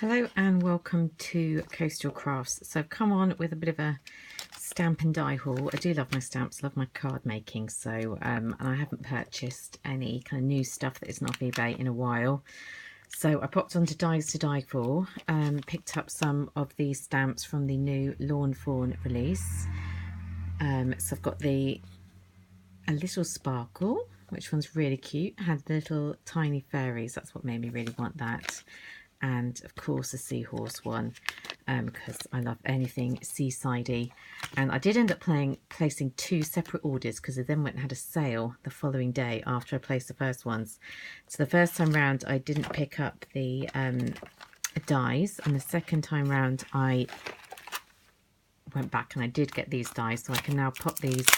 Hello and welcome to Coastal Crafts. So I've come on with a bit of a stamp and die haul. I do love my stamps, love my card making, so and I haven't purchased any kind of new stuff that isn't off eBay in a while. So I popped onto Dies to Die For, picked up some of these stamps from the new Lawn Fawn release. So I've got a little sparkle, which one's really cute. Had little tiny fairies, that's what made me really want that. And of course a seahorse one, because I love anything seasidey. And I did end up placing two separate orders because I then went and had a sale the following day after I placed the first ones. So the first time round I didn't pick up the dies, and the second time round I went back and I did get these dies, so I can now pop these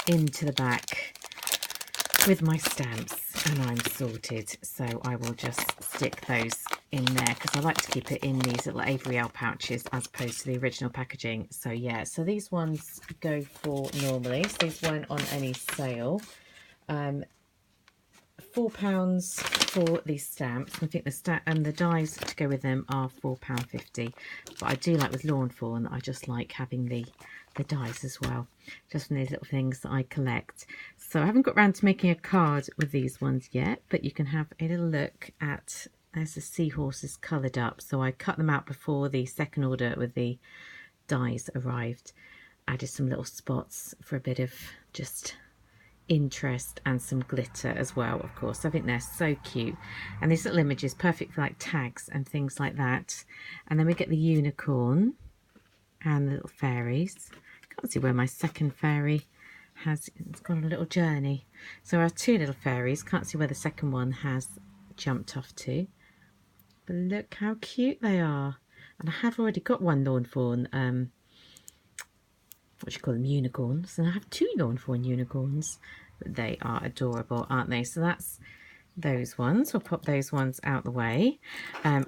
into the back with my stamps and I'm sorted. So I will just stick those in there because I like to keep it in these little Avery Elle pouches as opposed to the original packaging. So yeah, so these ones go for normally, so these weren't on any sale. £4 for these stamps. I think the dies to go with them are £4.50, but I do like with Lawn Fawn, I just like having the dies as well, just from these little things that I collect. So I haven't got around to making a card with these ones yet, but you can have a little look at, there's the seahorses coloured up. So I cut them out before the second order with the dies arrived. Added some little spots for a bit of just interest and some glitter as well, of course. I think they're so cute, and these little images perfect for like tags and things like that. And then we get the unicorn and the little fairies. Can't see where my second fairy has, it's gone on a little journey. So our two little fairies, can't see where the second one has jumped off to, but look how cute they are. And I have already got one Lawn Fawn, what you call them, unicorns, and I have two Lawn Fawn unicorns, but they are adorable, aren't they? So that's those ones. We'll pop those ones out the way.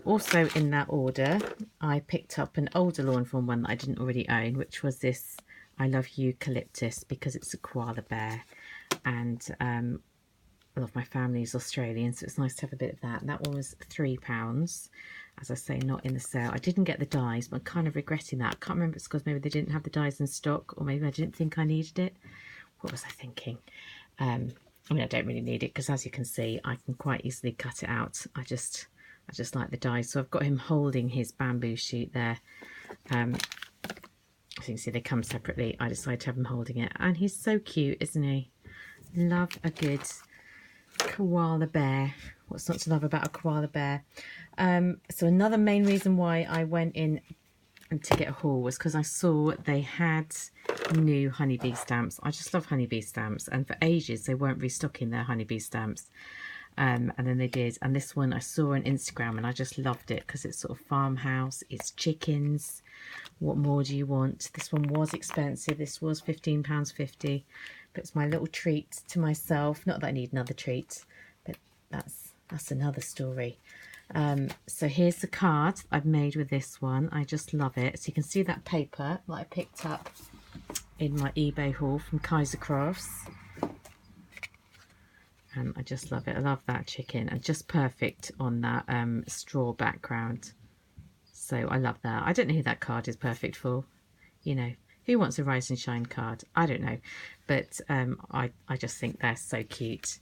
Also in that order I picked up an older Lawn Fawn one that I didn't already own, which was this I Love Eucalyptus, because it's a koala bear, and a lot of my family's Australian, so it's nice to have a bit of that. And that one was £3, as I say, not in the sale. I didn't get the dies, but I'm kind of regretting that. I can't remember if it's because maybe they didn't have the dies in stock, or maybe I didn't think I needed it. What was I thinking? I mean, I don't really need it because, as you can see, I can quite easily cut it out. I just like the dies. So I've got him holding his bamboo shoot there. As you can see, they come separately. I decided to have him holding it, and he's so cute, isn't he? Love a good koala bear. What's not to love about a koala bear? So another main reason why I went in to get a haul was because I saw they had new Honeybee stamps. I just love Honeybee stamps, and for ages they weren't restocking their Honeybee stamps, and then they did. And this one I saw on Instagram and I just loved it because it's sort of farmhouse, it's chickens, what more do you want? This one was expensive, this was £15.50, but it's my little treat to myself. Not that I need another treat, but that's another story. So here's the card I've made with this one. I just love it. So you can see that paper that I picked up in my eBay haul from Kaiser Crafts. And I just love it. I love that chicken, and just perfect on that straw background. So I love that. I don't know who that card is perfect for. You know, who wants a Rise and Shine card? I don't know. But I just think they're so cute.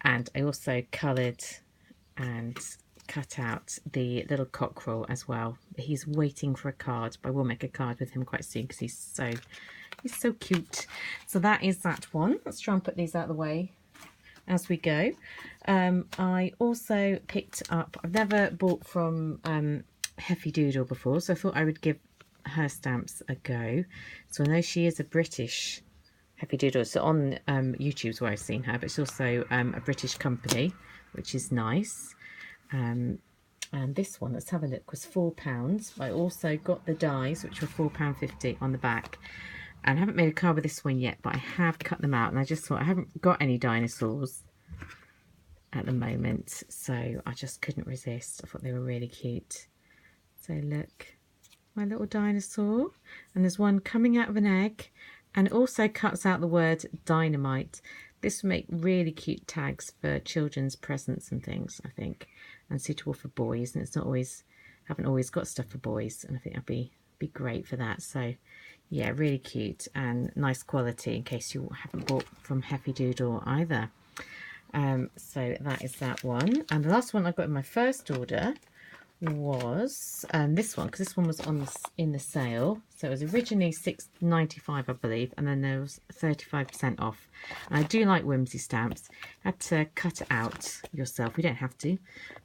And I also coloured and cut out the little cockerel as well. He's waiting for a card, but I will make a card with him quite soon because he's so cute. So that is that one. Let's try and put these out of the way as we go. I also picked up, I've never bought from Doodle before, so I thought I would give her stamps a go. So I know she is a British Doodle, so on YouTube's where I've seen her, but it's also a British company, which is nice. And this one, let's have a look, was £4. I also got the dies, which were £4.50 on the back. And I haven't made a card with this one yet, but I have cut them out, and I just thought I haven't got any dinosaurs at the moment, so I just couldn't resist. I thought they were really cute. So look, my little dinosaur, and there's one coming out of an egg, and it also cuts out the word dynamite. This would make really cute tags for children's presents and things, I think, and suitable for boys, and it's not always haven't always got stuff for boys, and I think that'd be great for that. So yeah, really cute and nice quality in case you haven't bought from Heffy Doodle either. So that is that one. And the last one I got in my first order was this one, because this one was on in the sale. So it was originally £6.95, I believe, and then there was 35% off. And I do like Whimsy stamps. I had to cut it out yourself. You don't have to,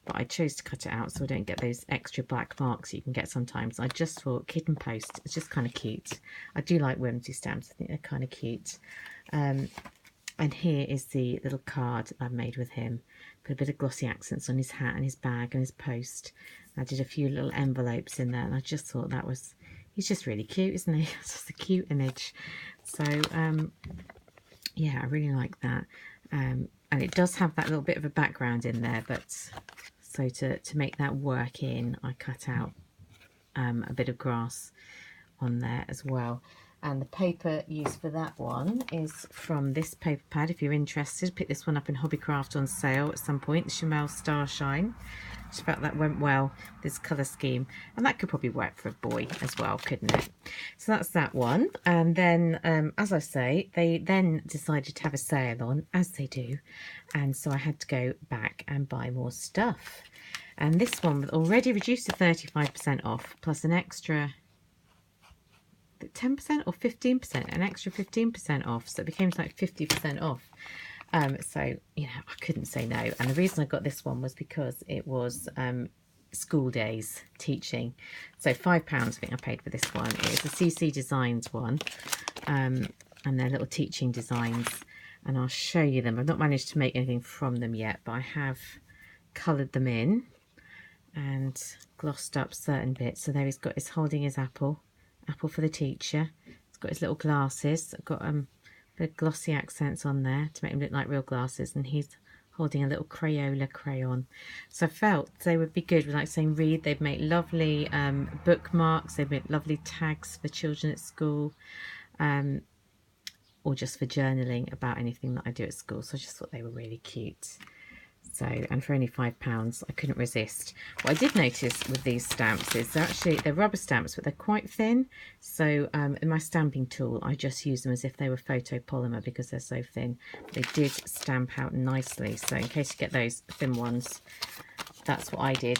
but I chose to cut it out so I don't get those extra black marks you can get sometimes. I just thought kitten post, it's just kind of cute. I do like Whimsy stamps. I think they're kind of cute. And here is the little card I made with him. Put a bit of glossy accents on his hat and his bag and his post. I did a few little envelopes in there, and I just thought that was, he's just really cute, isn't he? It's just a cute image. So yeah, I really like that. And it does have that little bit of a background in there, but so to make that work in, I cut out a bit of grass on there as well. And the paper used for that one is from this paper pad. If you're interested, pick this one up in Hobbycraft on sale at some point, the Chamel Starshine. Just felt that went well, this colour scheme, and that could probably work for a boy as well, couldn't it? So that's that one. And then as I say, they then decided to have a sale on, as they do, and so I had to go back and buy more stuff. And this one was already reduced to 35% off, plus an extra 10% or 15%, an extra 15% off, so it became like 50% off. So you know, I couldn't say no. And the reason I got this one was because it was school days teaching. So £5 I think I paid for this one. It's a CC Designs one, and they're little teaching designs, and I'll show you them. I've not managed to make anything from them yet, but I have coloured them in and glossed up certain bits. So there he's got, he's holding his apple for the teacher. He's got his little glasses. I've got bit of glossy accents on there to make them look like real glasses, and he's holding a little Crayola crayon. So I felt they would be good with, like saying read. They'd make lovely bookmarks, they'd make lovely tags for children at school, or just for journaling about anything that I do at school. So I just thought they were really cute. So, and for only £5, I couldn't resist. What I did notice with these stamps is they're rubber stamps, but they're quite thin. So in my stamping tool, I just use them as if they were photopolymer because they're so thin. They did stamp out nicely. So in case you get those thin ones, that's what I did.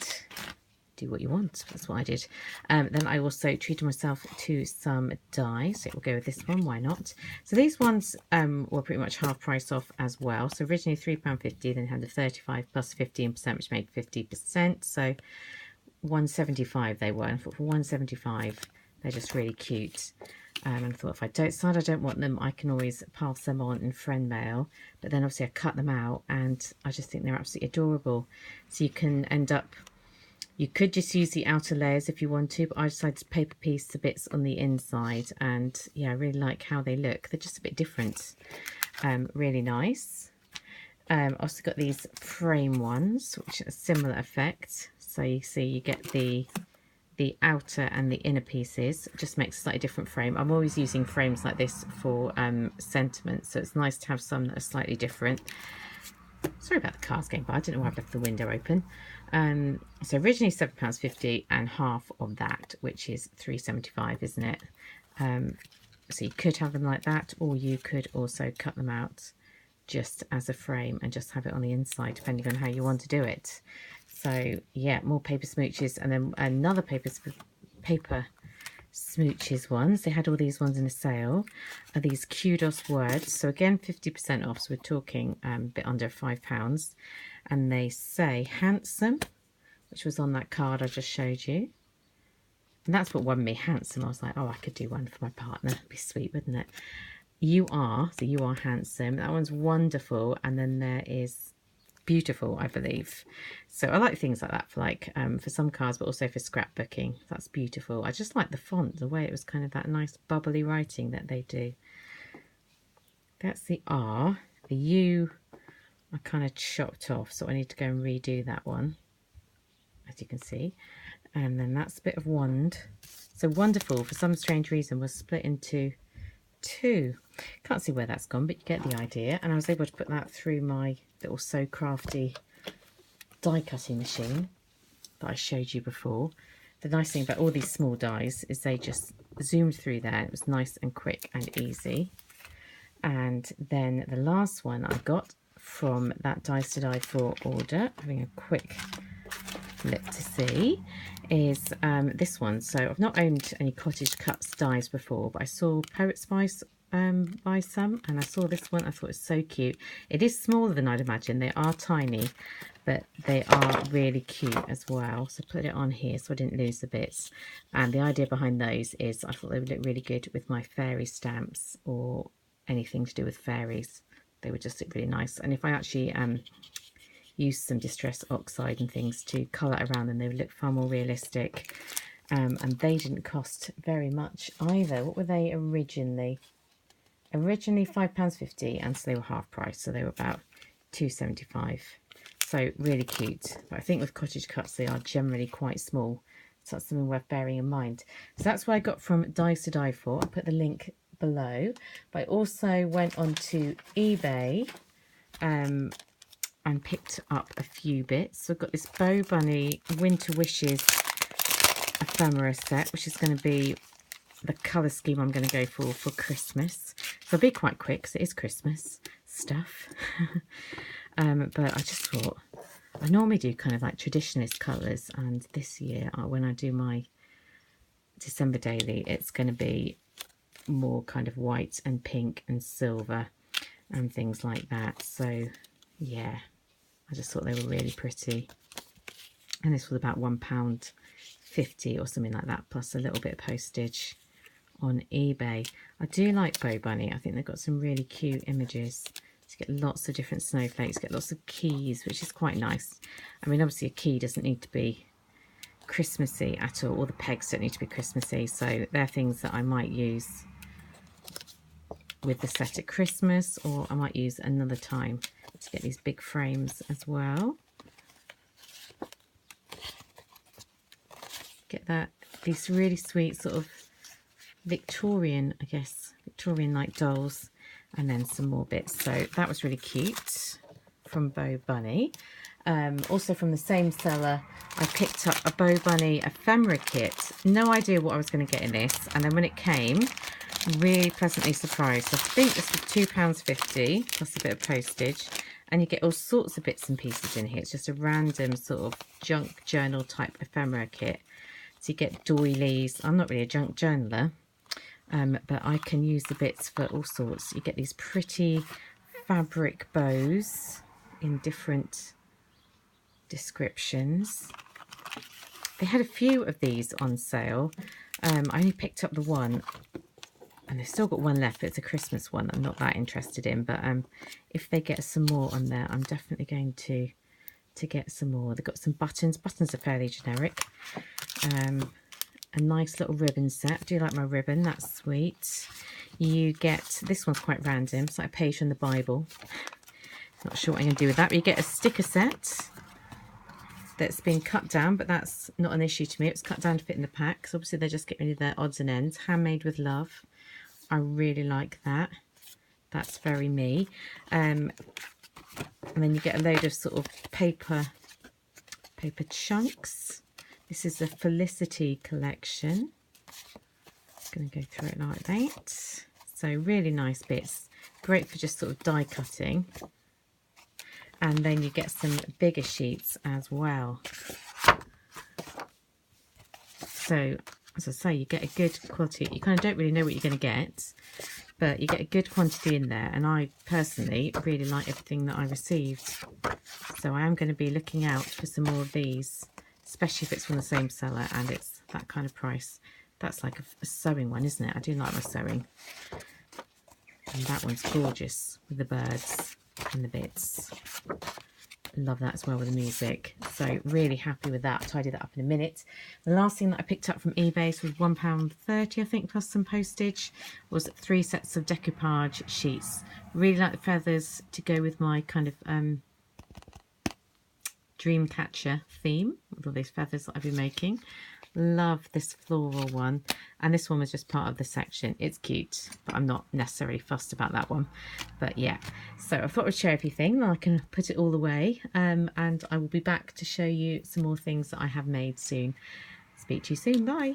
Do what you want. That's what I did. Then I also treated myself to some dye, so it will go with this one. Why not? So these ones were pretty much half price off as well. So originally £3.50, then had the 35 plus 15%, which made 50%. So £1.75 they were. And I thought for £1.75 they're just really cute. And I thought if I decide I don't want them, I can always pass them on in friend mail. But then obviously I cut them out, and I just think they're absolutely adorable. So you can end up. You could just use the outer layers if you want to, but I decided to paper piece the bits on the inside, and yeah, I really like how they look. They're just a bit different. Really nice. Also got these frame ones, which are a similar effect. So you see you get the outer and the inner pieces. It just makes a slightly different frame. I'm always using frames like this for sentiment, so it's nice to have some that are slightly different. Sorry about the cars going by. I didn't know why I've left the window open. So originally £7.50, and half of that, which is £3.75, isn't it? So you could have them like that, or you could also cut them out just as a frame and just have it on the inside, depending on how you want to do it. So yeah, more paper smooches, and then another paper smooches ones. They had all these ones in a sale. Are these kudos words? So again, 50% off. So we're talking a bit under £5. And they say handsome, which was on that card I just showed you. And that's what won me, handsome. I was like, oh, I could do one for my partner. It'd be sweet, wouldn't it? You are, so you are handsome. That one's wonderful. And then there is beautiful, I believe. So I like things like that for like for some cards, but also for scrapbooking. That's beautiful. I just like the font, the way it was kind of that nice bubbly writing that they do. That's the R. The U I kind of chopped off, so I need to go and redo that one, as you can see. And then that's a bit of wand. So wonderful, for some strange reason, was split into two. Can't see where that's gone, but you get the idea. And I was able to put that through my little So Crafty die cutting machine that I showed you before. the nice thing about all these small dies is they just zoomed through there. It was nice and quick and easy. And then the last one I got from that Dies to Die For order, having a quick look to see, is this one. So I've not owned any Cottage Cuts dies before, but I saw Poet's Vice buy some, and I saw this one. I thought it was so cute. It is smaller than I'd imagine. They are tiny, but they are really cute as well. So put it on here so I didn't lose the bits. And the idea behind those is I thought they would look really good with my fairy stamps or anything to do with fairies. They would just look really nice. And if I actually use some distress oxide and things to colour around them, they would look far more realistic. And they didn't cost very much either. What were they originally? Originally £5.50, and so they were half price, so they were about £2.75. So really cute. But I think with Cottage Cuts they are generally quite small, so that's something worth bearing in mind. So that's what I got from Dies to Die For. I'll put the link below. But I also went onto eBay and picked up a few bits. So I've got this Bow Bunny Winter Wishes ephemera set, which is going to be the colour scheme I'm going to go for Christmas. So I'll be quite quick because it is Christmas stuff. But I just thought, I normally do kind of like traditionalist colours, and this year when I do my December daily, it's going to be more kind of white and pink and silver and things like that. So yeah, I just thought they were really pretty. And this was about £1.50 or something like that, plus a little bit of postage on eBay. I do like Bow Bunny. I think they've got some really cute images. You get lots of different snowflakes, get lots of keys, which is quite nice. I mean, obviously a key doesn't need to be Christmassy at all, or the pegs don't need to be Christmassy, so they're things that I might use with the set at Christmas, or I might use another time to get these big frames as well. Get that, these really sweet sort of Victorian, I guess, Victorian-like dolls, and then some more bits. So that was really cute from Bow Bunny. Also from the same seller, I picked up a Bow Bunny ephemera kit. No idea what I was going to get in this, and then when it came, really pleasantly surprised. I think this was £2.50 plus a bit of postage, and you get all sorts of bits and pieces in here. It's just a random sort of junk journal type ephemera kit. So you get doilies. I'm not really a junk journaler, but I can use the bits for all sorts. You get these pretty fabric bows in different descriptions. They had a few of these on sale. I only picked up the one, and they've still got one left. It's a Christmas one I'm not that interested in, but if they get some more on there, I'm definitely going to get some more. They've got some buttons. Buttons are fairly generic. A nice little ribbon set. I do like my ribbon, that's sweet. You get, this one's quite random, it's like a page from the Bible. Not sure what I'm going to do with that, but you get a sticker set that's been cut down, but that's not an issue to me. It's cut down to fit in the pack, because obviously they're just getting rid of their odds and ends. Handmade with love. I really like that. That's very me. And then you get a load of sort of paper chunks. This is the Felicity collection. I'm going to go through it like that. So really nice bits. Great for just sort of die cutting. And then you get some bigger sheets as well. So, as I say, you get a good quality. You kind of don't really know what you're going to get, but you get a good quantity in there. And I personally really like everything that I received. So I am going to be looking out for some more of these, especially if it's from the same seller and it's that kind of price. That's like a sewing one, isn't it? I do like my sewing. And that one's gorgeous with the birds and the bits. Love that as well with the music. So really happy with that. I'll tidy that up in a minute. The last thing that I picked up from eBay was £1.30, I think, plus some postage. Was 3 sets of decoupage sheets. Really like the feathers to go with my kind of Dreamcatcher theme with all these feathers that I've been making. Love this floral one, and this one was just part of the section. It's cute, but I'm not necessarily fussed about that one. But yeah, so I thought I'd share everything, then I can put it all away, and I will be back to show you some more things that I have made soon. It's speak to you soon. Bye.